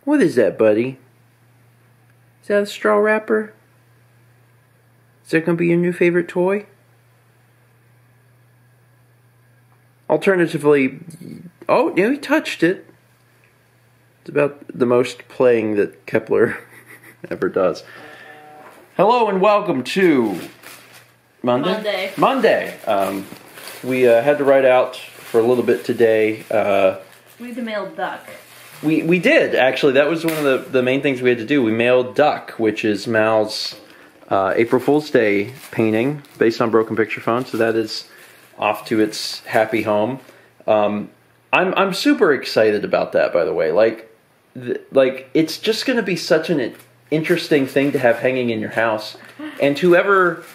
What is that, buddy? Is that a straw wrapper? Is that going to be your new favorite toy? Alternatively, oh, yeah, he touched it. It's about the most playing that Kepler ever does. Hello and welcome to Monday. We had to write out for a little bit today. We had to mail duck. We did, actually. That was one of the main things we had to do. We mailed Duck, which is Mal's April Fool's Day painting based on Broken Picture Phone. So that is off to its happy home. I'm super excited about that, by the way. Like it's just going to be such an interesting thing to have hanging in your house. And whoever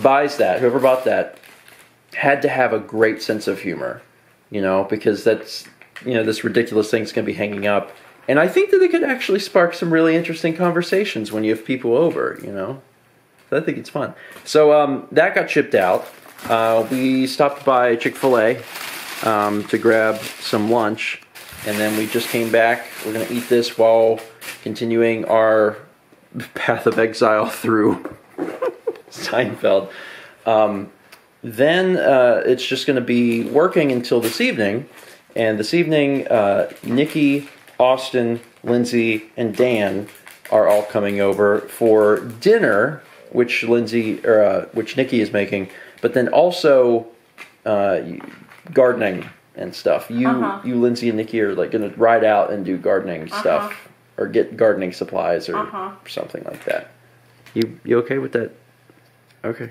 bought that, had to have a great sense of humor, you know, because that's, you know, this ridiculous thing's going to be hanging up. And I think that it could actually spark some really interesting conversations when you have people over, you know. So I think it's fun. So that got shipped out. We stopped by Chick-Fil-A to grab some lunch, and then we just came back. We're going to eat this while continuing our path of exile through Seinfeld. Then it's just going to be working until this evening. And this evening, Nikki, Austin, Lindsay, and Dan are all coming over for dinner, which Nikki is making. But then also gardening and stuff. You, Lindsay, and Nikki are like going to ride out and do gardening stuff, or get gardening supplies, or something like that. You okay with that? Okay.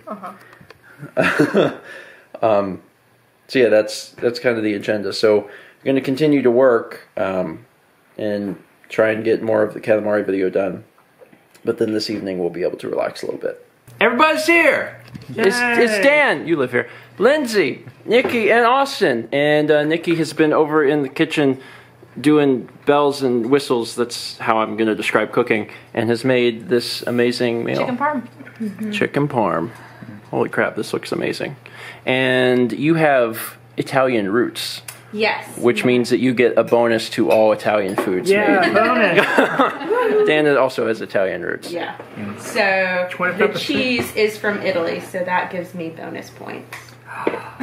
So yeah, that's kind of the agenda. So we're going to continue to work and try and get more of the Katamari video done. But then this evening we'll be able to relax a little bit. Everybody's here! It's Dan, you live here. Lindsay, Nikki, and Austin. And Nikki has been over in the kitchen doing bells and whistles. That's how I'm going to describe cooking. And has made this amazing meal. Chicken parm. Chicken parm. Holy crap, this looks amazing. And you have Italian roots. Yes. Which means that you get a bonus to all Italian foods. Yeah, bonus. Dan also has Italian roots. Yeah. So the cheese is from Italy, so that gives me bonus points.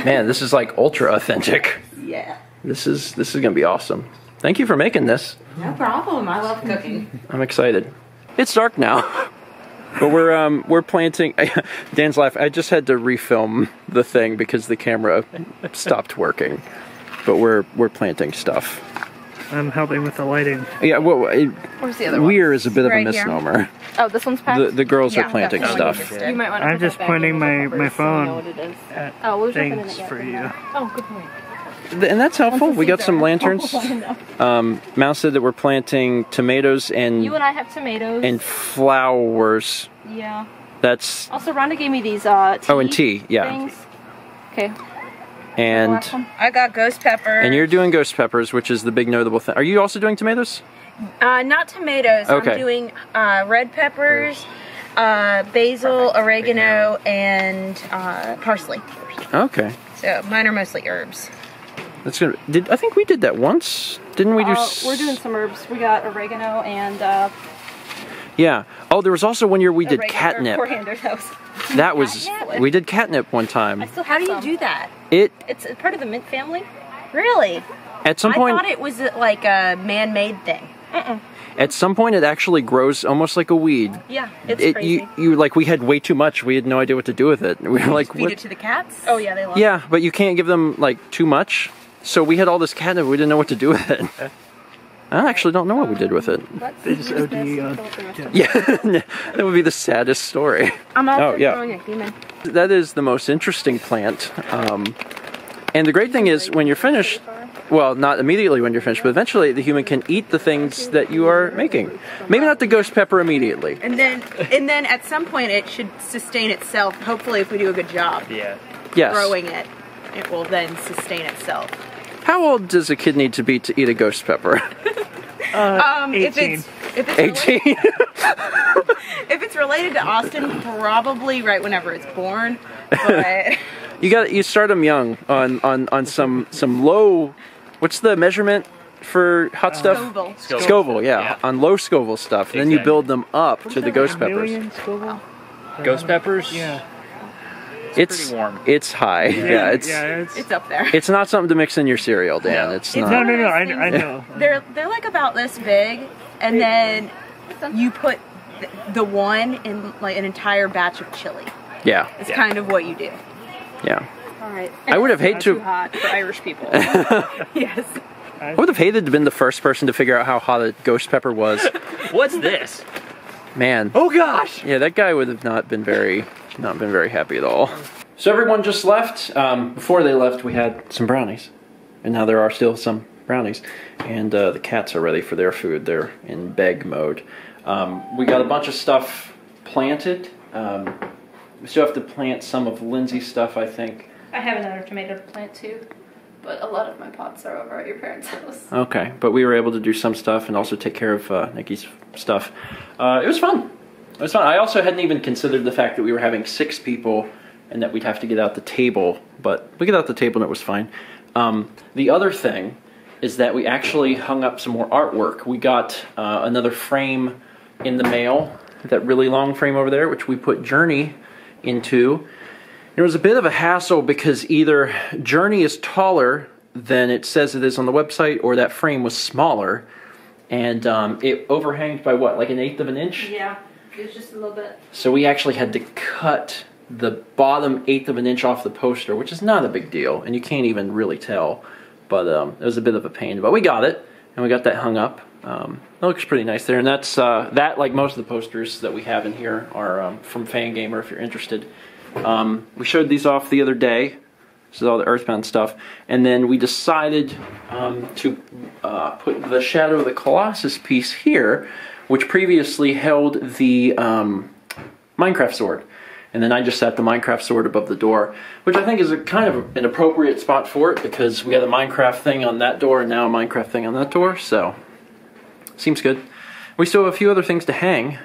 Man, this is like ultra authentic. Yeah. This is gonna be awesome. Thank you for making this. No problem. I love cooking. I'm excited. It's dark now. But we're planting. Dan's laughing. I just had to refilm the thing because the camera stopped working. But we're planting stuff. I'm helping with the lighting. Yeah, well, Where's the other one? We're is a bit of a Right misnomer. Here. Oh, this one's packed? The girls are planting stuff. You might want to I'm just pointing my phone at things for you. Oh, good point. And that's helpful. We got some lanterns. Mal said that we're planting tomatoes and... You and I have tomatoes. And flowers. Yeah. That's... Also, Rhonda gave me these tea and tea, yeah. Things. Okay. And... I got ghost peppers. And you're doing ghost peppers, which is the big notable thing. Are you also doing tomatoes? Not tomatoes. Okay. I'm doing red peppers, basil, oregano, and parsley. Okay. So mine are mostly herbs. That's good. I think we did that once? Didn't we do? We're doing some herbs. We got oregano and. Yeah. Oh, there was also one year we did catnip. Coriander toast. That was we did catnip one time. How do you do that? It's part of the mint family. Really? At some point, I thought it was like a man-made thing. At some point, it actually grows almost like a weed. Yeah, it's crazy. You like we had way too much. We had no idea what to do with it. We were like, feed it to the cats? Oh yeah, they love it. Yeah, but you can't give them like too much. So we had all this catnip. We didn't know what to do with it. I actually don't know what we did with it. They just OD on. Yeah, that would be the saddest story. I'm also throwing a human. That is the most interesting plant. And the great thing is when you're finished, well, not immediately when you're finished, but eventually the human can eat the things that you are making. Maybe not the ghost pepper immediately. And then at some point it should sustain itself. Hopefully, if we do a good job. Yeah. Yes. Growing it, it will then sustain itself. How old does a kid need to be to eat a ghost pepper? 18. If it's 18? if it's related to Austin, probably right whenever it's born. But you start them young on some low. What's the measurement for hot stuff? Scoville. Scoville, yeah, on low Scoville stuff. And then you Exactly. build them up to the ghost peppers. Million Scoville? Ghost peppers? Yeah. It's pretty warm. It's high. Yeah, It's up there. it's not something to mix in your cereal, Dan. No. It's It's not. No, I Things- know. They're like about this big, and then you put the one in like an entire batch of chili. Yeah, It's kind of what you do. yeah. All right. I would have hated Too to. hot for Irish people. Yes. I would have hated to have been the first person to figure out how hot a ghost pepper was. What's this? Man. Oh gosh! Yeah, that guy would have not been very happy at all. So everyone just left. Before they left, we had some brownies, and now there are still some brownies. And the cats are ready for their food. They're in beg mode. We got a bunch of stuff planted. We still have to plant some of Lindsay's stuff, I think. I have another tomato plant too, but a lot of my pots are over at your parents' house. Okay, but we were able to do some stuff and also take care of Nikki's stuff. It was fun. It was fun. I also hadn't even considered the fact that we were having 6 people and that we'd have to get out the table, but we got out the table and it was fine. The other thing is that we actually hung up some more artwork. We got another frame in the mail, that really long frame over there, which we put Journey into. It was a bit of a hassle because either Journey is taller than it says it is on the website, or that frame was smaller, and it overhanged by what, like 1/8 of an inch? Yeah, it's just a little bit. So we actually had to cut the bottom 1/8 of an inch off the poster, which is not a big deal, and you can't even really tell, but it was a bit of a pain. But we got it, and we got that hung up. It looks pretty nice there, and that's that, like most of the posters that we have in here, are from Fangamer, if you're interested. We showed these off the other day. This is all the Earthbound stuff. And then we decided to put the Shadow of the Colossus piece here, which previously held the Minecraft sword. And then I just set the Minecraft sword above the door, which I think is a kind of an appropriate spot for it, because we got a Minecraft thing on that door and now a Minecraft thing on that door, so seems good. We still have a few other things to hang.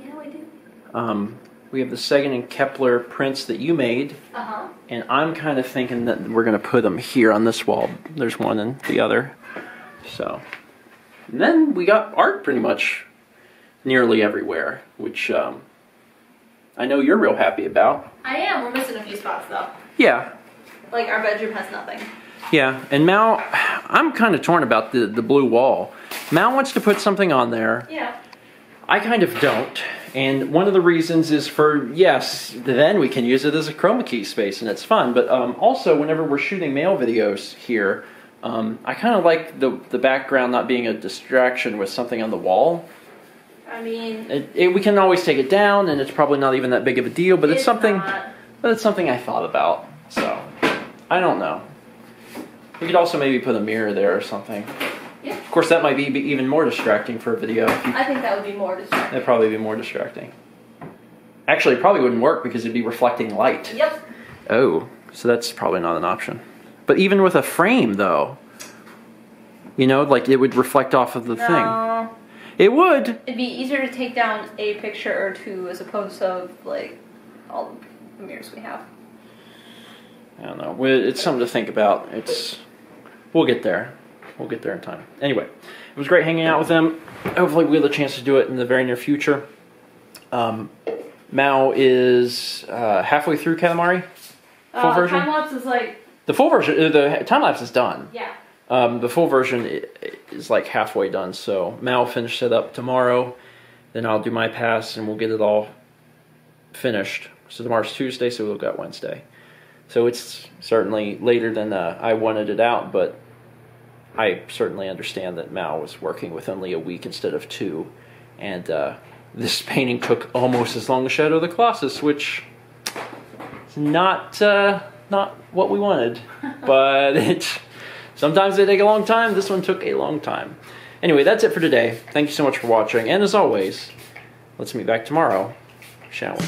Yeah, we do. We have the Sagan and Kepler prints that you made, and I'm kind of thinking that we're going to put them here on this wall. There's one and the other. So, and then we got art pretty much nearly everywhere, which I know you're real happy about. I am. We're missing a few spots though. Yeah, Like our bedroom has nothing. yeah. And Mal, I'm kind of torn about the blue wall. Mal wants to put something on there. Yeah. I kind of don't. And one of the reasons is for, yes, then we can use it as a chroma key space and it's fun. But also, whenever we're shooting mail videos here, I kind of like the background not being a distraction with something on the wall. I mean, We can always take it down, and it's probably not even that big of a deal. But it's something. not. But it's something I thought about. So I don't know. We could also maybe put a mirror there or something. Yeah. Of course, that might be even more distracting for a video. I think that would be more distracting. That'd probably be more distracting. Actually, it probably wouldn't work because it'd be reflecting light. Yep. Oh, so that's probably not an option. But even with a frame, though, you know, like it would reflect off of the thing. It would. It'd be easier to take down a picture or two as opposed to like all the mirrors we have. I don't know. It's something to think about. We'll get there. We'll get there in time. Anyway, it was great hanging out with them. Hopefully we'll get a chance to do it in the very near future. Mao is halfway through Katamari. Full version? Time-lapse is like... The full version, the time-lapse is done. Yeah. The full version is like halfway done, so Mal will finish it up tomorrow. Then I'll do my pass and we'll get it all finished. So tomorrow's Tuesday, so we'll got Wednesday. So it's certainly later than I wanted it out, but I certainly understand that Mal was working with only a week instead of 2. And this painting took almost as long as Shadow of the Colossus, which is not what we wanted. But sometimes they take a long time. This one took a long time. Anyway, that's it for today. Thank you so much for watching. And as always, let's meet back tomorrow, shall we?